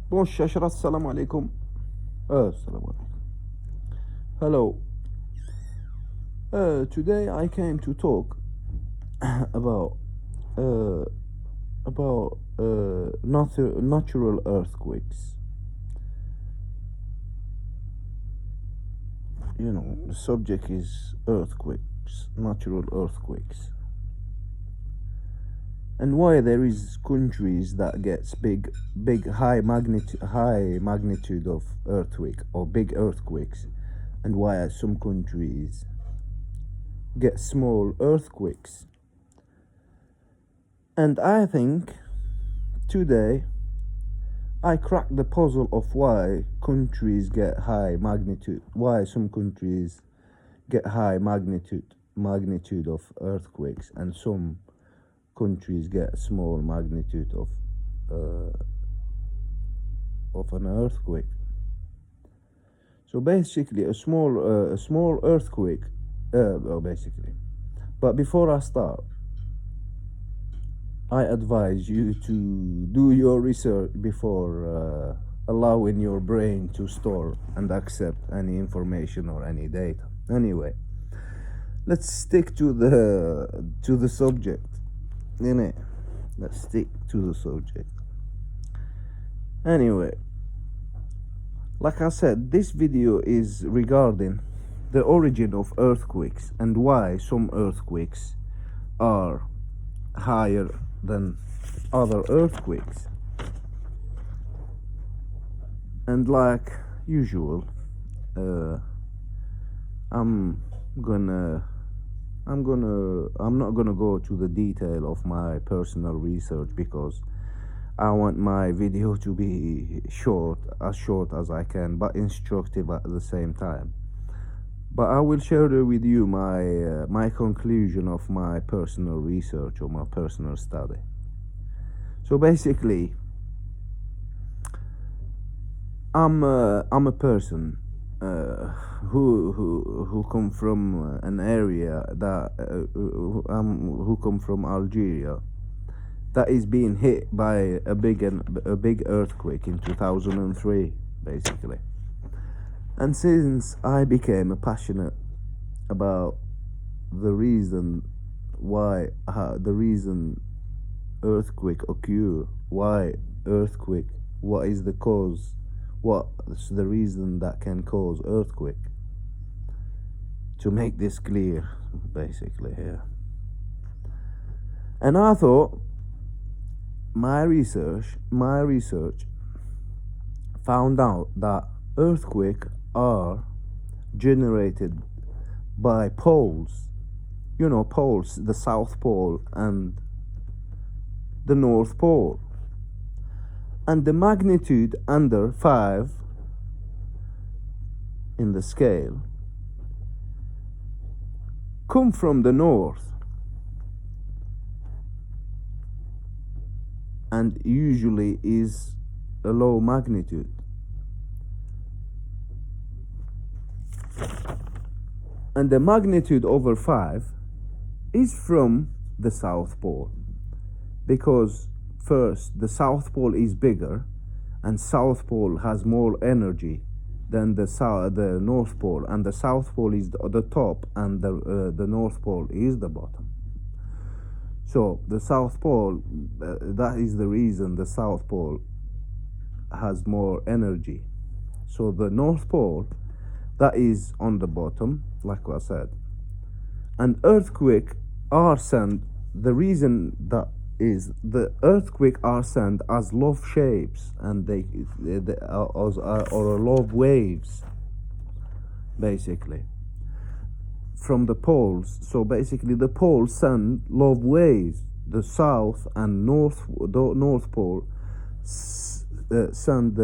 Bon, Shashra, assalamu alaikum. Assalamu alaikum. Hello. Today I came to talk about uh, natural earthquakes. You know, the subject is earthquakes, natural earthquakes, and why there is countries that gets big high magnitude of earthquake or big earthquakes, and why some countries get small earthquakes. And I think today I cracked the puzzle of why countries get high magnitude, why some countries get high magnitude of earthquakes, and some countries get small magnitude of an earthquake. So basically, a small earthquake. Well, basically, but before I start, I advise you to do your research before allowing your brain to store and accept any information or any data. Anyway, let's stick to the subject. Innit? Let's stick to the subject. Anyway, like I said, this video is regarding the origin of earthquakes and why some earthquakes are higher than other earthquakes. And like usual, I'm not gonna go to the detail of my personal research because I want my video to be short as I can, but instructive at the same time. But I will share with you my conclusion of my personal research or my personal study. So basically, I'm a person who come from an area that who come from Algeria that is being hit by a big earthquake in 2003, basically. And since I became passionate about the reason why the reason earthquake occur, why earthquake, what is the cause, what's the reason that can cause earthquake, to make this clear, basically here. And I thought my research found out that earthquakes are generated by poles. You know, poles, the South Pole and the North Pole. And the magnitude under 5 in the scale come from the north and usually is a low magnitude. And the magnitude over 5 is from the South Pole, because first, the South Pole is bigger and South Pole has more energy than the North Pole, and the South Pole is the top and the North Pole is the bottom. So the South Pole, that is the reason the South Pole has more energy. So the North Pole, that is on the bottom, like I said. And earthquake are sent, the reason that is the earthquake are sent as love shapes, and they or love waves, basically, from the poles. So basically the poles send love waves. The south and the North Pole send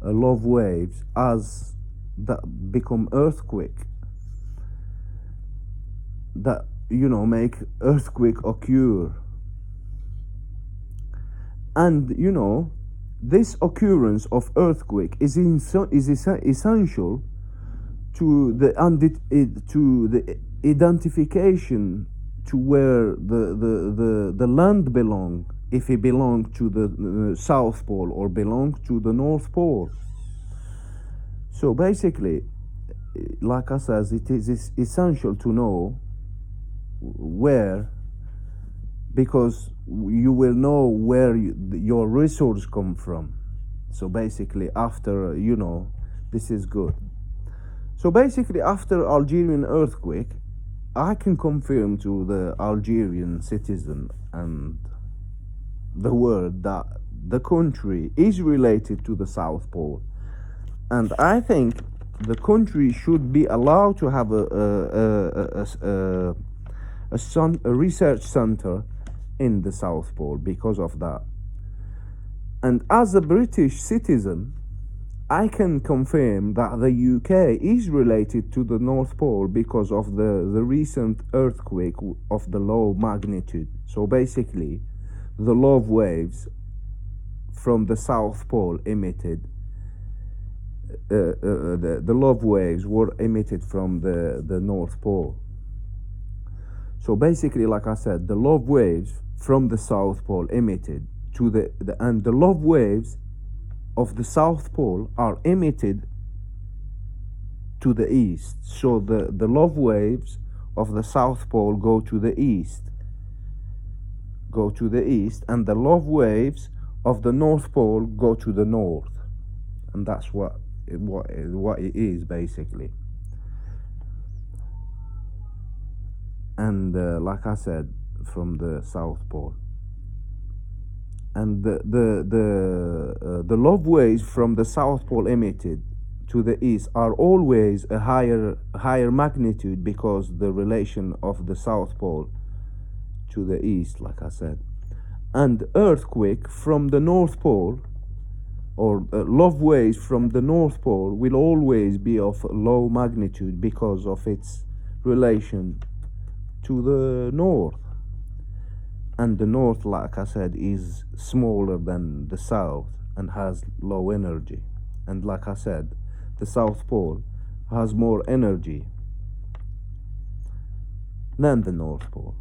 love waves as that become earthquake, that, you know, make earthquake occur. And you know, this occurrence of earthquake is essential to the identification to where the land belong if it belongs to the South Pole or belongs to the North Pole. So basically, like I said, it is essential to know where, because you will know where your resource come from. So basically, after this is good. So basically, after Algerian earthquake, I can confirm to the Algerian citizen and the world that the country is related to the South Pole, and I think the country should be allowed to have a research center in the South Pole because of that. And as a British citizen, I can confirm that the UK is related to the North Pole because of the recent earthquake of the low magnitude. So basically, the love waves from the South Pole emitted, the love waves were emitted from the North Pole. So basically, like I said, the love waves from the South Pole emitted to and the love waves of the South Pole are emitted to the east. So the love waves of the South Pole go to the east, and the love waves of the North Pole go to the north. And that's what it is basically. And like I said, from the South Pole. And the love waves from the South Pole emitted to the east are always a higher magnitude because the relation of the South Pole to the east, like I said. And earthquake from the North Pole, or love waves from the North Pole, will always be of low magnitude because of its relation to the north. And the north, like I said, is smaller than the south and has low energy. And like I said, the South Pole has more energy than the North Pole.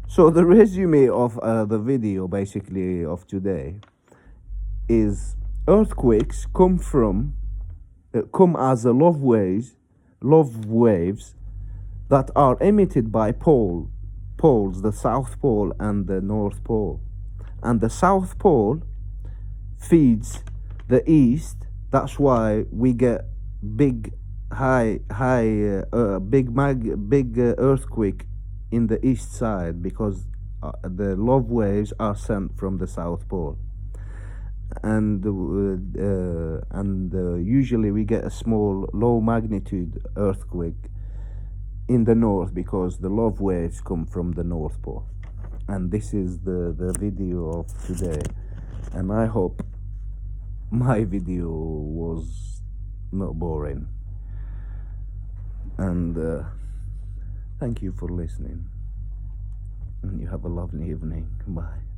So the resume of the video basically of today is earthquakes come as a love waves that are emitted by poles, the South Pole and the North Pole. And the South Pole feeds the East. That's why we get big earthquake in the east side, because the love waves are sent from the South Pole. And usually we get a small low magnitude earthquake in the north because the love waves come from the North Pole. And this is the video of today, and I hope my video was not boring. And thank you for listening, and you have a lovely evening. Bye.